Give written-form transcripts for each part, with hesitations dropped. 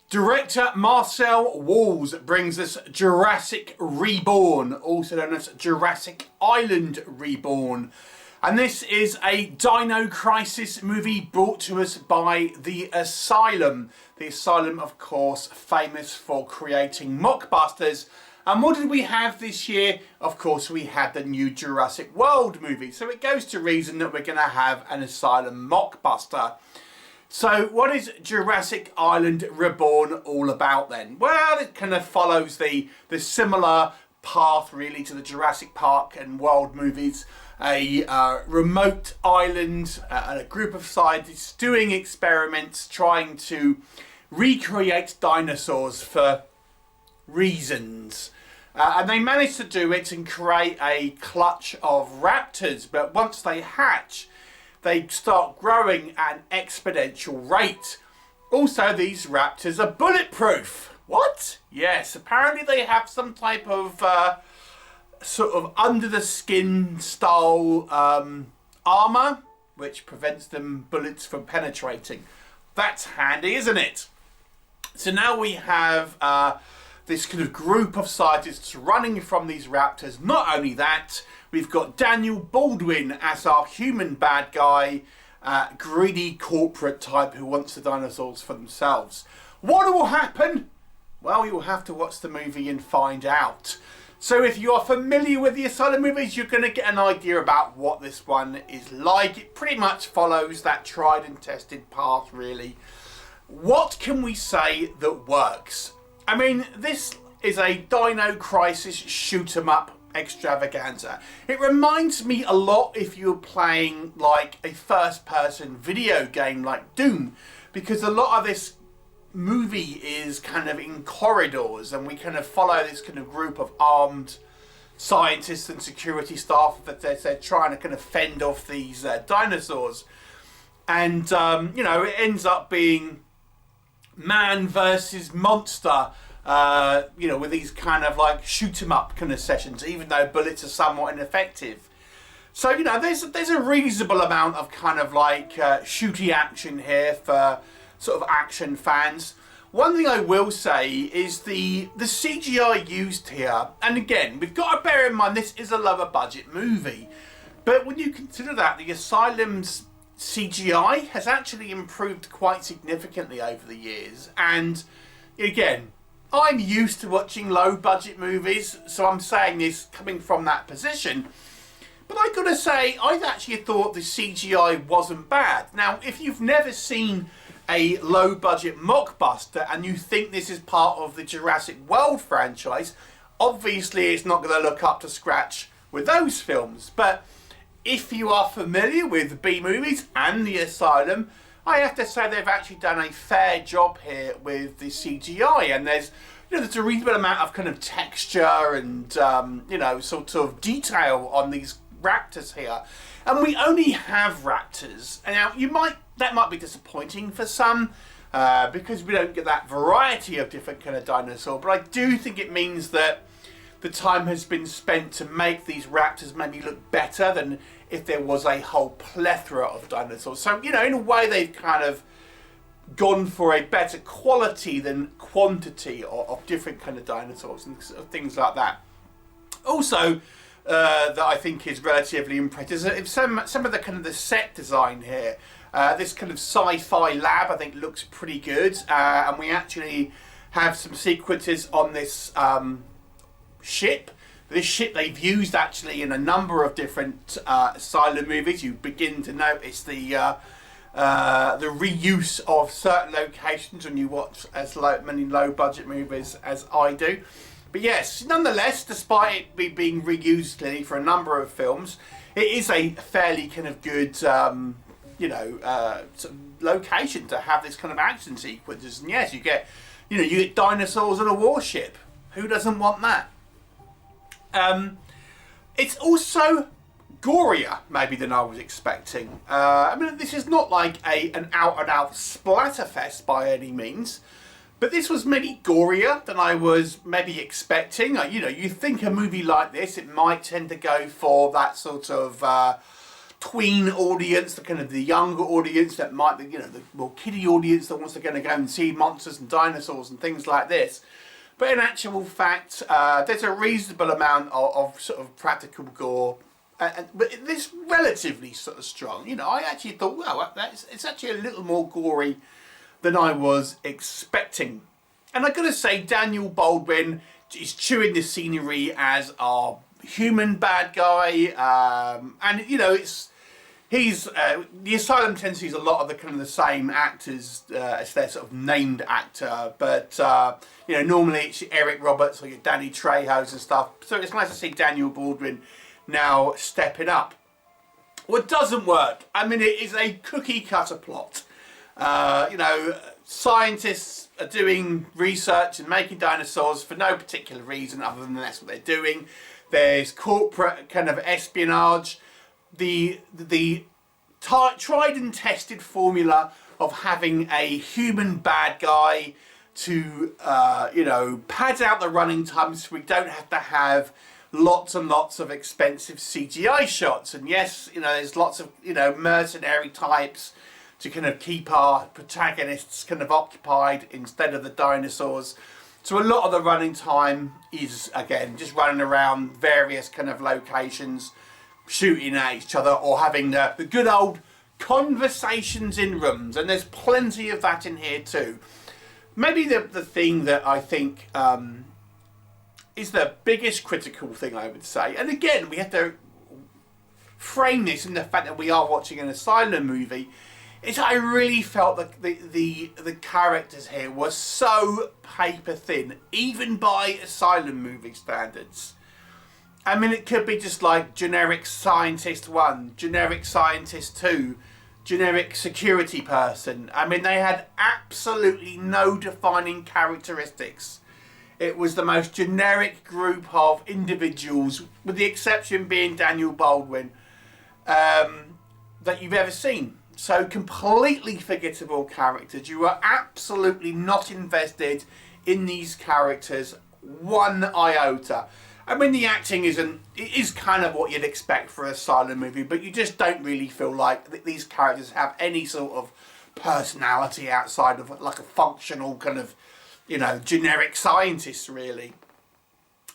Director Marcel Walls brings us Jurassic Reborn, also known as Jurassic Island Reborn. And this is a Dino Crisis movie brought to us by The Asylum. The Asylum, of course, famous for creating mockbusters. And what did we have this year? Of course, we had the new Jurassic World movie. So it goes to reason that we're going to have an Asylum mockbuster. So what is Jurassic Island Reborn all about then? Well, it kind of follows the similar path really to the Jurassic Park and World movies. A remote island and a group of scientists doing experiments trying to recreate dinosaurs for reasons. And they manage to do it and create a clutch of raptors, but once they hatch, they start growing at an exponential rate. Also, these raptors are bulletproof. What? Yes, apparently they have some type of sort of under the skin style armour which prevents them bullets from penetrating. That's handy, isn't it? So now we have this kind of group of scientists running from these raptors. Not only that, we've got Daniel Baldwin as our human bad guy, greedy corporate type who wants the dinosaurs for themselves. What will happen? Well, you'll have to watch the movie and find out. So if you are familiar with the Asylum movies, you're going to get an idea about what this one is like. It pretty much follows that tried and tested path, really. What can we say that works? I mean, this is a Dino Crisis shoot-'em-up extravaganza. It reminds me a lot if you're playing like a first-person video game like Doom, because a lot of this movie is kind of in corridors and we kind of follow this kind of group of armed scientists and security staff that they're trying to kind of fend off these dinosaurs. And, you know, it ends up being man versus monster, you know, with these kind of like shoot 'em up kind of sessions, even though bullets are somewhat ineffective. So, you know, there's a reasonable amount of kind of like shooty action here for sort of action fans. One thing I will say is the CGI used here, and again, we've got to bear in mind this is a lower budget movie, but when you consider that, the Asylum's CGI has actually improved quite significantly over the years. And again, I'm used to watching low budget movies, so I'm saying this coming from that position. But I gotta say, I've actually thought the CGI wasn't bad. Now, if you've never seen a low budget mockbuster and you think this is part of the Jurassic World franchise, obviously it's not going to look up to scratch with those films. But if you are familiar with B movies and the Asylum, I have to say they've actually done a fair job here with the CGI, and there's a reasonable amount of kind of texture and you know, sort of detail on these raptors here. And we only have raptors. And now that might be disappointing for some because we don't get that variety of different kind of dinosaur, but I do think it means that the time has been spent to make these raptors maybe look better than if there was a whole plethora of dinosaurs. So, you know, in a way they've kind of gone for a better quality than quantity of different kind of dinosaurs and things like that. Also, that I think is relatively impressive is some of the kind of the set design here. This kind of sci-fi lab I think looks pretty good, and we actually have some sequences on this ship. This ship they've used actually in a number of different Asylum movies. You begin to notice the reuse of certain locations when you watch many low budget movies as I do. But yes, nonetheless, despite it being reused clearly for a number of films, it is a fairly kind of good you know, sort of location to have this kind of action sequences. And yes, you get dinosaurs on a warship. Who doesn't want that? It's also gorier maybe than I was expecting. I mean, this is not like an out-and-out splatterfest by any means, but this was maybe gorier than I was maybe expecting. You know, you think a movie like this, it might tend to go for that sort of tween audience, the kind of the younger audience that might be, you know, the more kiddie audience that wants to go and see monsters and dinosaurs and things like this. But in actual fact, there's a reasonable amount of sort of practical gore, but it's relatively sort of strong. You know, I actually thought, well, it's actually a little more gory than I was expecting. And I've got to say, Daniel Baldwin is chewing the scenery as our human bad guy, and you know, he's the Asylum tends to use a lot of the kind of the same actors as their sort of named actor, but you know, normally it's your Eric Roberts or your Danny Trejos and stuff. So it's nice to see Daniel Baldwin now stepping up. What doesn't work, I mean, it is a cookie cutter plot. You know, scientists are doing research and making dinosaurs for no particular reason other than that's what they're doing. There's corporate kind of espionage. The tried and tested formula of having a human bad guy to, you know, pad out the running times so we don't have to have lots and lots of expensive CGI shots. And yes, you know, there's lots of, you know, mercenary types to kind of keep our protagonists kind of occupied instead of the dinosaurs. So a lot of the running time is, again, just running around various kind of locations, shooting at each other or having the good old conversations in rooms. And there's plenty of that in here too. Maybe the thing that I think is the biggest critical thing, I would say, and again, we have to frame this in the fact that we are watching an Asylum movie, is I really felt that the characters here were so paper thin, even by Asylum movie standards. I mean, it could be just like generic scientist 1, generic scientist 2, generic security person. I mean, they had absolutely no defining characteristics. It was the most generic group of individuals, with the exception being Daniel Baldwin, that you've ever seen. So completely forgettable characters. You are absolutely not invested in these characters one iota. I mean, the acting is kind of what you'd expect for an Asylum movie, but you just don't really feel like these characters have any sort of personality outside of like a functional kind of, you know, generic scientist, really.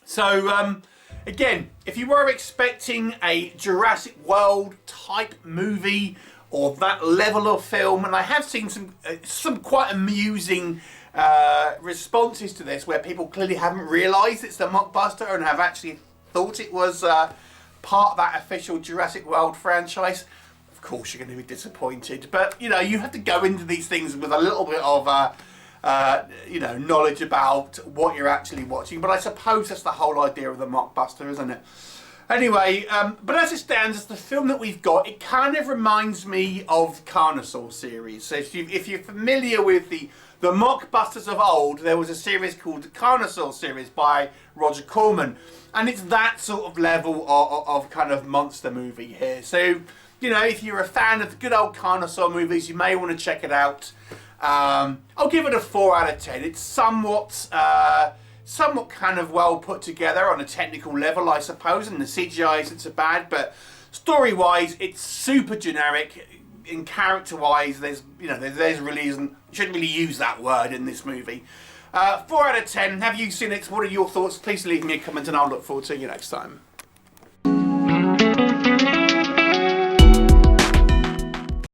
So again, if you were expecting a Jurassic World type movie or that level of film, and I have seen some quite amusing responses to this where people clearly haven't realised it's the mockbuster and have actually thought it was part of that official Jurassic World franchise. Of course you're going to be disappointed, but you know, you have to go into these things with a little bit of you know, knowledge about what you're actually watching, but I suppose that's the whole idea of the mockbuster, isn't it? Anyway, but as it stands, as the film that we've got, it kind of reminds me of the Dinosaur series. So if you're familiar with the mockbusters of old, there was a series called the Dinosaur series by Roger Corman, and it's that sort of level of kind of monster movie here. So, you know, if you're a fan of the good old Dinosaur movies, you may want to check it out. I'll give it a 4 out of 10. It's somewhat kind of well put together on a technical level, I suppose, and the CGI isn't so bad, but story-wise, it's super generic. In character-wise, there's really isn't, shouldn't really use that word in this movie. 4 out of 10. Have you seen it? What are your thoughts? Please leave me a comment and I'll look forward to you next time.